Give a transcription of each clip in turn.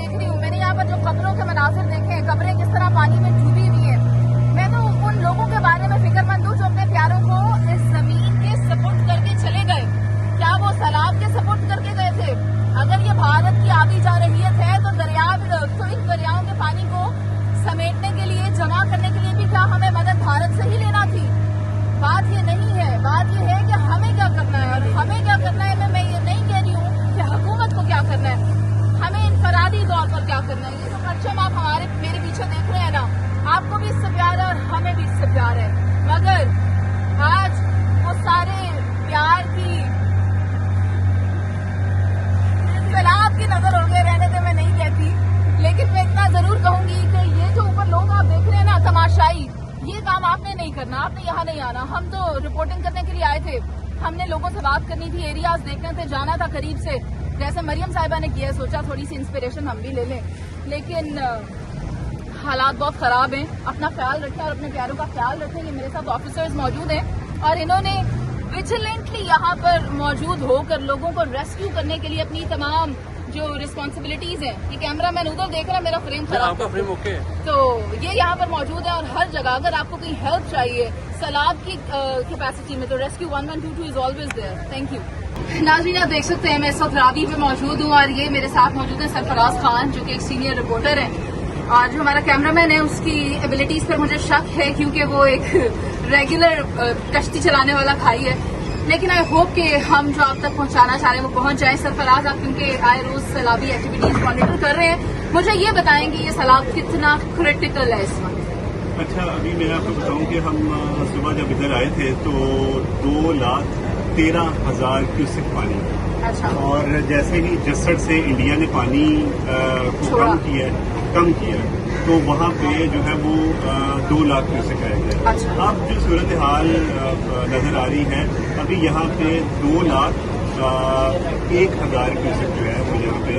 देख रही हूँ, मैंने यहाँ पर जो कब्रों के मनाजिर देखे हैं, कब्रें किस तरह पानी में डूबी हुई हैं, मैं तो उन लोगों के बारे में फिक्रमंद हूँ जो अपने प्यारों को इस जमीन के सपुर्द करके चले गए। क्या वो सैलाब के सपुर्द करके गए थे? अगर ये भारत की आबी जारहियत है तो इन दरियाओं के पानी को समेटने के लिए, जमा करने के लिए भी क्या हमें मदद भारत से ही लेना थी? बात ये नहीं है, बात ये है कि हमें क्या करना है, और हमें क्या करना है मैं ये नहीं कह रही हूँ कि हुकूमत को क्या करना है, हमें इनफरादी तौर पर क्या करना है। ये जो परचम आप मेरे पीछे देख रहे हैं ना, आपको भी इससे प्यार है और हमें भी इससे प्यार है, मगर आज वो सारे प्यार की सैलाब की नजर हो गए, रहने से मैं नहीं कहती, लेकिन मैं इतना जरूर कहूंगी कि ये जो ऊपर लोग आप देख रहे हैं ना, तमाशाई, ये काम आपने नहीं करना, आपने यहाँ नहीं आना। हम तो रिपोर्टिंग करने के लिए आए थे, हमने लोगों से बात करनी थी, एरियाज देखने थे, जाना था करीब से, जैसे मरियम साहिबा ने किया, सोचा थोड़ी सी इंस्पिरेशन हम भी ले लें, लेकिन हालात बहुत खराब हैं। अपना ख्याल रखें और अपने प्यारों का ख्याल रखें। ये मेरे साथ ऑफिसर्स मौजूद हैं और इन्होंने विजिलेंटली यहाँ पर मौजूद होकर लोगों को रेस्क्यू करने के लिए अपनी तमाम जो रिस्पॉन्सिबिलिटीज हैं, ये कैमरा मैन उधर देख रहा है, मेरा फ्रेम खराब, आपका फ्रेम ओके है, तो ये यहाँ पर मौजूद है। और हर जगह अगर आपको कोई हेल्प चाहिए सैलाब की कैपेसिटी में, तो rescue 1122 is always there. Thank you. नाज़रीन, आप देख सकते हैं मैं इस वक्त रावी पे मौजूद हूँ और ये मेरे साथ मौजूद है सरफराज खान, जो कि एक सीनियर रिपोर्टर हैं, और जो हमारा कैमरामैन है उसकी एबिलिटीज पर मुझे शक है, क्योंकि वो एक रेगुलर कश्ती चलाने वाला भाई है, लेकिन आई होप कि हम जो आप तक पहुंचाना चाह रहे हैं वो पहुंच जाए। सरफराज, आप क्योंकि आए रोज सैलाबी एक्टिविटीज मॉनिटर कर रहे हैं, मुझे ये बताएंगे ये सैलाब कितना क्रिटिकल है इस वक्त? अच्छा, अभी मैं आपको बताऊं कि हम सुबह जब इधर आए थे तो 2,13,000 क्यूसेक पानी, अच्छा, और जैसे ही जसड़ से इंडिया ने पानी को कम किया तो वहाँ पे जो है वो 2 लाख क्यूसेक रह गया। अच्छा। अब जो सूरत हाल नजर आ रही है, अभी यहाँ पे 2,01,000 क्यूसेक जो है वो यहाँ पे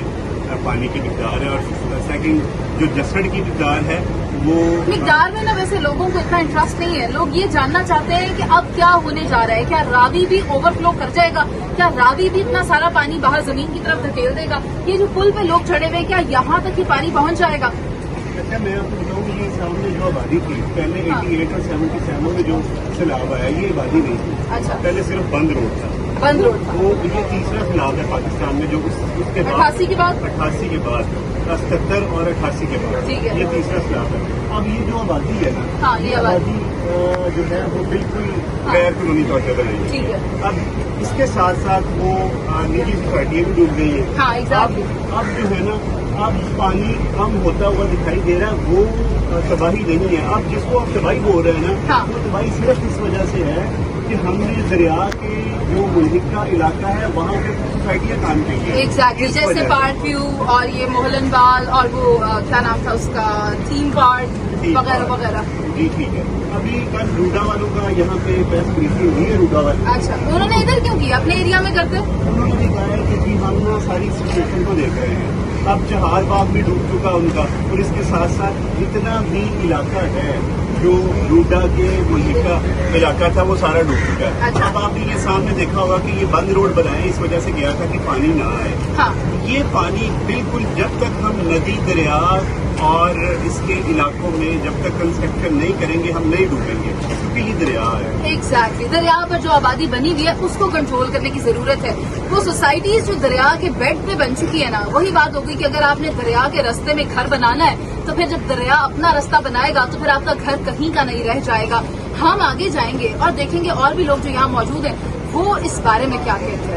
पानी की मिकदार है, और सेकंड जो जसड़ की मिकदार है वो मिकदार में ना वैसे लोगों को इतना इंटरेस्ट नहीं है। लोग ये जानना चाहते हैं कि अब क्या होने जा रहा है, क्या रावी भी ओवरफ्लो कर जाएगा, क्या रावी भी इतना सारा पानी बाहर जमीन की तरफ धकेल देगा, ये जो पुल पे लोग चढ़े हुए क्या यहाँ तक ही पानी पहुँच जाएगा? अच्छा, मैं आपको बताऊँ कि ये सामने जो आबादी थी पहले 88 और 77 में जो सैलाब आया, ये आबादी नहीं थी। अच्छा, पहले सिर्फ बंद रोड था, बंद रोड था। वो ये तीसरा सैलाब है पाकिस्तान में जो उसके बाद 88 के बाद 77 और 88 के बाद, ठीक है, ये तीसरा सैलाब है। अब ये जो आबादी है ना, हाँ, ये आबादी जो है वो बिल्कुल गैर कानूनी तौर पर बनाई ठीक है। है। अब इसके साथ साथ वो निजी सोसाइटियाँ भी डूब गई हैं। हाँ, एग्जैक्टली। अब जो है ना, अब पानी कम होता हुआ दिखाई दे रहा है, वो तबाही नहीं है। अब जिसको अब तबाही हो रहा है ना, हाँ, वो तबाही सिर्फ इस वजह से है कि हमने दरिया के जो मुल्क का इलाका है वहाँ पे सोसाइटियाँ काम की हैं। एग्जैक्टली, जैसे पार्क व्यू और ये मोहलनबाल और वो क्या नाम था उसका, थीम पार्क वगैरह वगैरह। जी ठीक है। अभी कल रूडा वालों का यहाँ पे प्रेस ब्रीफिंग हुई है, रूडा वाले। अच्छा, उन्होंने इधर क्यों किया, अपने एरिया में करते? उन्होंने भी कहा है कि जी हम ना सारी सिचुएशन को देख रहे हैं। अब जहार बाग भी डूब चुका उनका, और इसके साथ साथ जितना भी इलाका है जो रूडा के मुल्क का इलाका था वो सारा डूब चुका है। अच्छा। अब आपने ये सामने देखा होगा कि ये बंद रोड बनाए इस वजह से गया था कि पानी ना आए। हाँ, ये पानी बिल्कुल जब तक हम नदी, दरिया और इसके इलाकों में जब तक कंस्ट्रक्शन नहीं करेंगे हम नहीं डूबेंगे, क्योंकि ये दरिया है। एग्जैक्टली, दरिया पर जो आबादी बनी हुई है उसको कंट्रोल करने की जरूरत है। वो सोसाइटीज जो दरिया के बेड पे बन चुकी है ना, वही बात होगी कि अगर आपने दरिया के रास्ते में घर बनाना है तो फिर जब दरिया अपना रास्ता बनाएगा तो फिर आपका घर कहीं का नहीं रह जाएगा। हम आगे जाएंगे और देखेंगे और भी लोग जो यहाँ मौजूद हैं वो इस बारे में क्या कहते हैं।